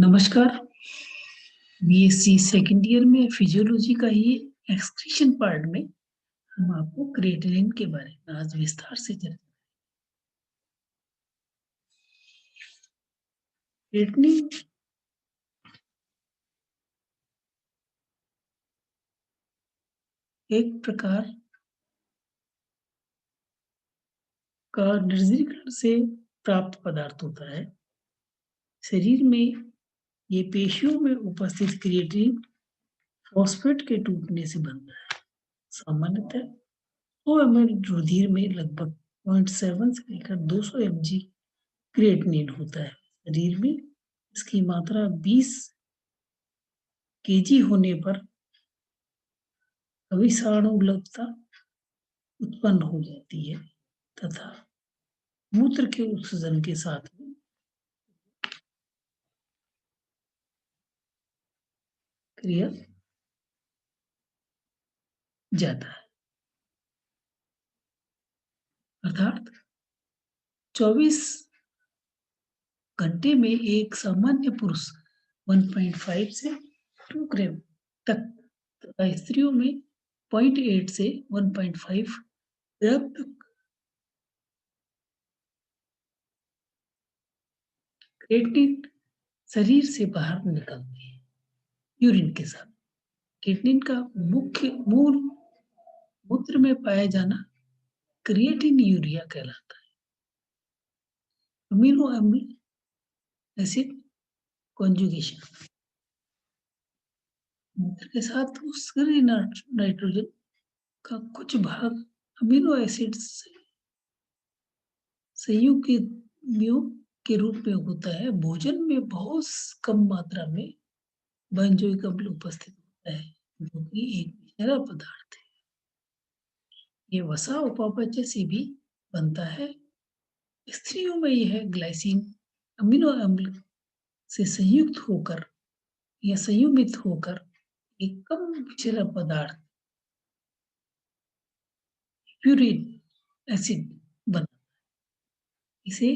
नमस्कार। BSc second year में physiology का ही एक्सक्रीशन पार्ट में हम आपको क्रिएटिनिन के बारे में आज विस्तार से चर्चा। क्रिएटिनिन एक प्रकार का निर्जलीकरण से प्राप्त पदार्थ होता है। शरीर में ये पेशियों में उपस्थित क्रिएटिनिन फॉस्फेट के टूटने से बनता है। सामान्यतः 100 ml रुधिर में लगभग 0.7 से लेकर 200 mg क्रिएटिनिन होता है। शरीर में इसकी मात्रा 20 केजी होने पर अविषाणुलता उत्पन्न हो जाती है तथा मूत्र के उत्सर्जन के साथ में क्रिया जाता है। अर्थात 24 घंटे में एक सामान्य पुरुष 1.5 से 2 ग्राम तक तथा स्त्रियों में 0.8 से 1.5 ग्राम तक क्रिएटिनिन शरीर से बाहर निकलती है यूरिन के साथ। क्रिएटिनिन का मुख्य मूल मूत्र में पाया जाना क्रिएटिन यूरिया कहलाता है। अमीनो एसिड कॉन्जुगेशन मूत्र के साथ उत्सर्गी नाइट्रोजन का कुछ भाग अमीनो एसिड संयुग के रूप में होता है। भोजन में बहुत कम मात्रा में बेंजोइक अम्ल उपस्थित होता है जो कि एक विषैला पदार्थ है। ये वसा उपापचय से भी बनता है। स्त्रियों में यह ग्लाइसिन अमीनो अम्ल से संयुक्त होकर या संयुग्मित होकर एक कम विषैला पदार्थ यूरिक एसिड बनता है। इसे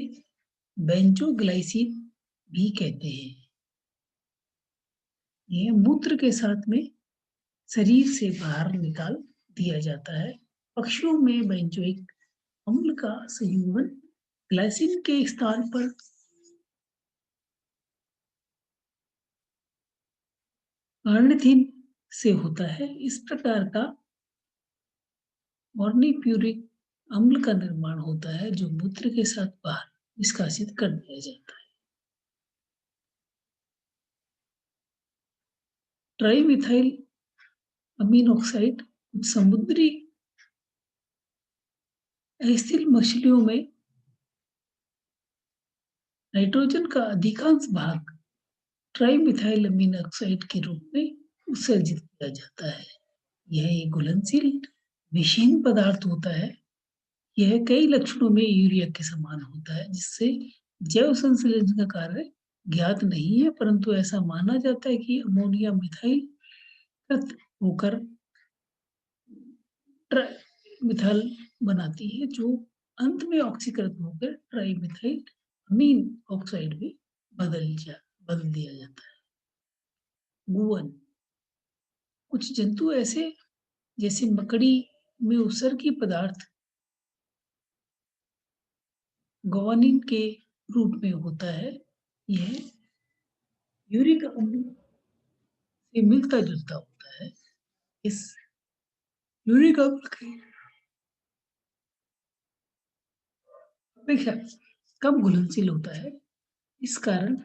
बेंजोग्लाइसिन भी कहते हैं। यह मूत्र के साथ में शरीर से बाहर निकाल दिया जाता है। पक्षियों में बेंजोइक अम्ल का संयुग्मन ग्लाइसिन के स्थान पर कार्निथिन से होता है। इस प्रकार का ऑर्निप्यूरिक अम्ल का निर्माण होता है जो मूत्र के साथ बाहर निष्कासित कर दिया जाता है। ट्राइमिथाइल अमीन ऑक्साइड कुछ समुद्री अस्थिल मछलियों में नाइट्रोजन का अधिकांश भाग ट्राइमिथाइल अमीन ऑक्साइड के रूप में उत्सर्जित किया जाता है। यह एक घुलनशील विषहीन पदार्थ होता है। यह कई लक्षणों में यूरिया के समान होता है जिससे जैव संश्लेषण का कार्य ज्ञात नहीं है, परंतु ऐसा माना जाता है कि अमोनिया मिथाइल होकर ट्राइमिथाइल बनाती है जो अंत में ऑक्सीकृत होकर ट्राइमिथाइल अमीन ऑक्साइड में बदल दिया जाता है। गुवन कुछ जंतु ऐसे जैसे मकड़ी में उत्सर्गी पदार्थ ग्वानिन के रूप में होता है। यह यूरिक अम्ल से मिलता जुलता होता है। इस यूरिक अम्ल की अपेक्षा कम घुलनशील होता है। इस कारण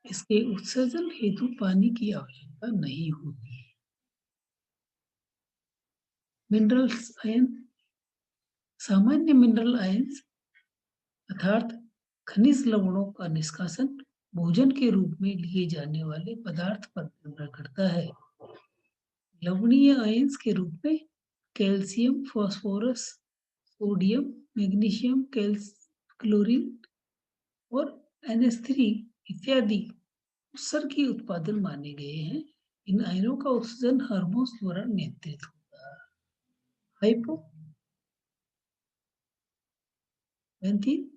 इसके उत्सर्जन हेतु पानी की आवश्यकता नहीं होती है। मिनरल्स आयन सामान्य मिनरल आयन्स अर्थात खनिज लवणों का निष्कासन भोजन के रूप में लिए जाने वाले पदार्थ पर निर्भर करता है। लवणीय आयन्स के रूप में calcium, phosphorus, sodium, magnesium, chlorine और NH3 इत्यादि उत्सर्गी उत्पादन माने गए हैं। इन आयनों का उत्सर्जन हार्मोन्स द्वारा नियंत्रित होता है। हाइपोजेंथिन,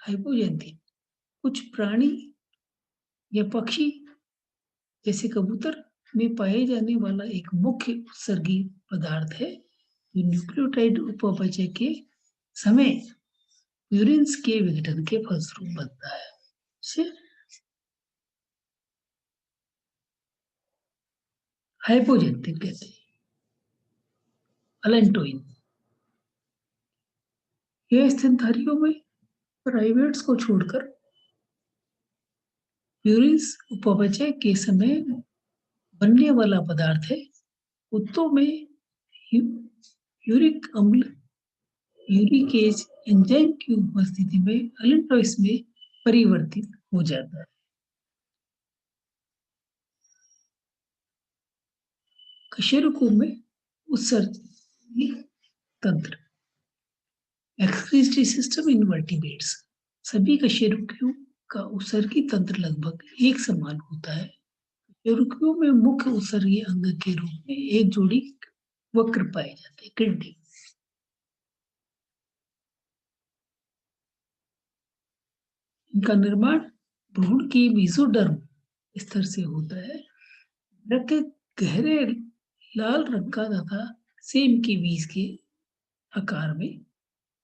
हाइपोजेंथिन कुछ प्राणी यह पक्षी जैसे कबूतर में पाए जाने वाला एक मुख्य उत्सर्गी पदार्थ है जो न्यूक्लियोटाइड उपापचय के समय प्यूरिन्स के विघटन के फलस्वरूप बनता है। इसे हाइपोजेंटिक कहते हैं। अलेंटोइन यह स्तनधारियों में प्राइमेट्स को छोड़कर प्यूरिन्स उपापचय के समय बनने वाला पदार्थ है। कुत्तों में यूरिक अम्ल यूरिकेज एंजाइम की उपस्थिति में अलेंटोइस में परिवर्तित हो जाता है। कशेरुकों में उत्सर्गी तंत्र एक्सक्रीटरी सिस्टम इन वर्टिब्रेट्स सभी कशेरुकियों का उत्सर्गी तंत्र लगभग एक समान होता है। कशेरुकियों में मुख्य उत्सर्गी अंग के रूप में एक जोड़ी वक्र पाए जाते हैं, किडनी। इनका निर्माण भ्रूण की मेसोडर्म स्तर से होता है। रक्त गहरे लाल रंग का तथा सेम के बीज के आकार में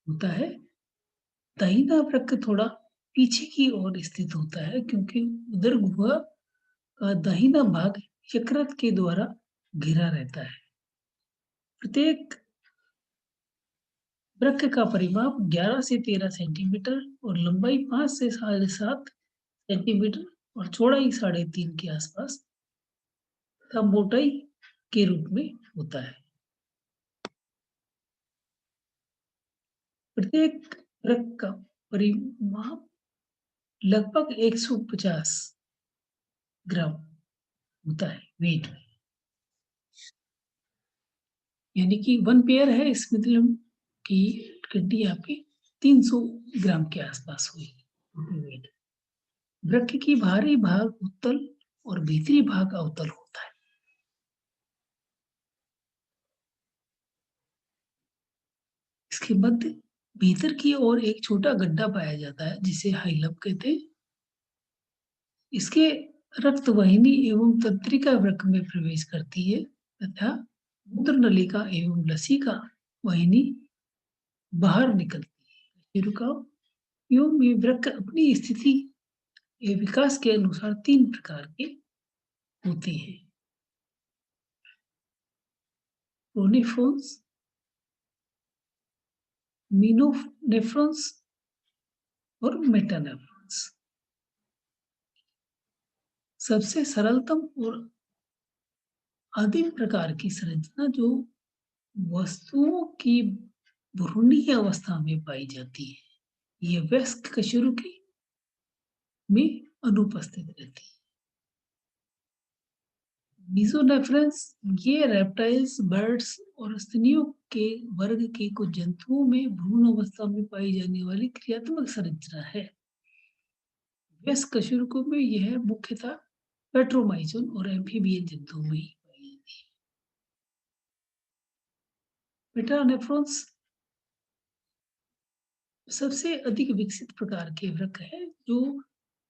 होता है। दाहिना वृक्क थोड़ा पीछे की ओर स्थित होता है क्योंकि उदर गुहा का दाहिना भाग यकृत के द्वारा घिरा रहता है। प्रत्येक वृक्क का परिमाप 11 से 13 सेंटीमीटर और लंबाई 5 से 7.5 सेंटीमीटर और चौड़ाई 3.5 के आसपास तथा मोटाई के रूप में होता है। प्रत्येक वृक्क का परिमाप लगभग 150 ग्राम होता है वेट में। यानी कि 1 पेयर है इसमें मतलब की हड्डी आपकी 300 ग्राम के आसपास हुई वेट। वृक्क की बाहरी भाग उत्तल और भीतरी भाग अवतल होता है। इसके मध्य भीतर की ओर एक छोटा गड्ढा पाया जाता है जिसे हाइलम कहते हैं। इसके रक्त वाहिनी एवं तंत्रिका वृक्क में प्रवेश करती है तथा मूत्र नलिका एवं लसिका वाहिनी बाहर निकलती है। रुकाव में वृक्क अपनी स्थिति एवं विकास के अनुसार 3 प्रकार के होते हैं। प्रोनेफ्रॉन्स, मीनोनेफ्रॉन्स और मेटानेफ्रॉन्स। सबसे सरलतम और आदिम प्रकार की संरचना जो वस्तुओं की भ्रूणीय अवस्था में पाई जाती है, ये वयस्क कशेरुकी में अनुपस्थित रहती है। मीजोनेफ्रॉन्स ये रेप्टाइल्स, बर्ड्स और स्तनियों के वर्ग के कुछ जंतुओं में भ्रूण अवस्था में पाई जाने वाली क्रियात्मक संरचना है। वयस्क कशेरुकों में यह मुख्यतः पेट्रोमाइजोन और एम्फीबियन जंतुओं में ही पाई जाती है। मेटानेफ्रॉन्स सबसे अधिक विकसित प्रकार के वृक्क है जो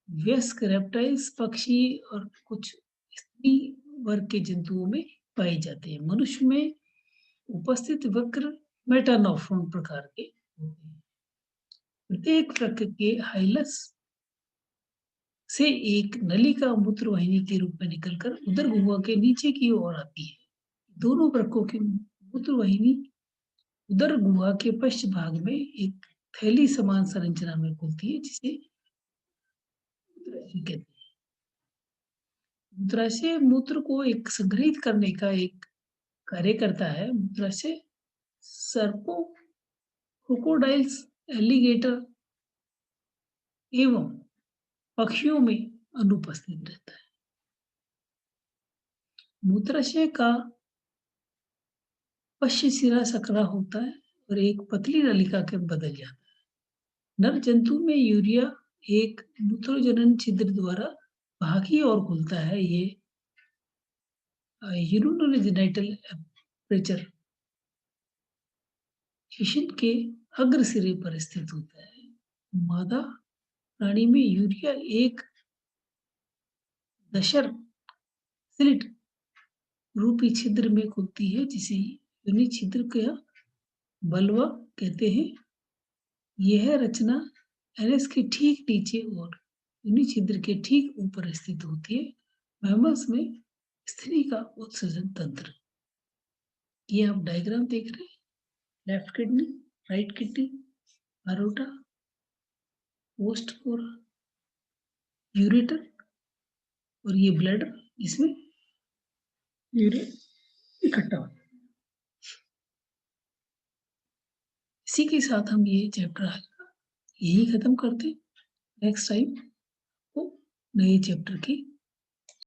वयस्क रेप्टाइल्स, पक्षी और कुछ स्त्री वर्ग के जंतुओं में पाए जाते हैं। मनुष्य में उपस्थित वक्र मेटानेफ्रॉन प्रकार के होते हैं। प्रत्येक वृक्क के हाइलस से एक नलिका मूत्र वाहिनी के रूप में निकलकर उदर गुहा के नीचे की ओर आती है। दोनों वृक्कों की मूत्र वाहिनी उदर गुहा के पश्च भाग में एक थैली समान संरचना में खुलती है जिसे मूत्राशय कहते हैं। मूत्राशय मूत्र को एक संग्रहित करने का एक कार्य करता है। मूत्राशय सर्पों, क्रोकोडाइल्स, एलिगेटर एवं पक्षियों में अनुपस्थित रहता है। मूत्राशय का पश्च सिरा सकरा होता है और एक पतली नलिका के बदल जाता है। नर जंतु में यूरिया एक मूत्रजनन छिद्र द्वारा भागी और खुलता है। ये यूरिनोजेनिटल एपर्चर शिश्न के अग्र सिरे पर स्थित होता है। मादा प्राणी में यूरिया एक दशर स्लिट रूपी छिद्र में खुलती है, जिसे योनि छिद्र का बल्ब कहते हैं। यह रचना एनएस के ठीक नीचे और योनि छिद्र के ठीक ऊपर स्थित होती है। मैमल्स में स्त्री का उत्सर्जन तंत्र। ये आप डायग्राम देख रहे हैं, left kidney, right kidney, aorta, post और यूरेटर और ये ब्लैडर, इसमें यूरिन इकट्ठा होता है। इसी के साथ हम ये चैप्टर यही खत्म करते हैं। नेक्स्ट टाइम वो नए चैप्टर की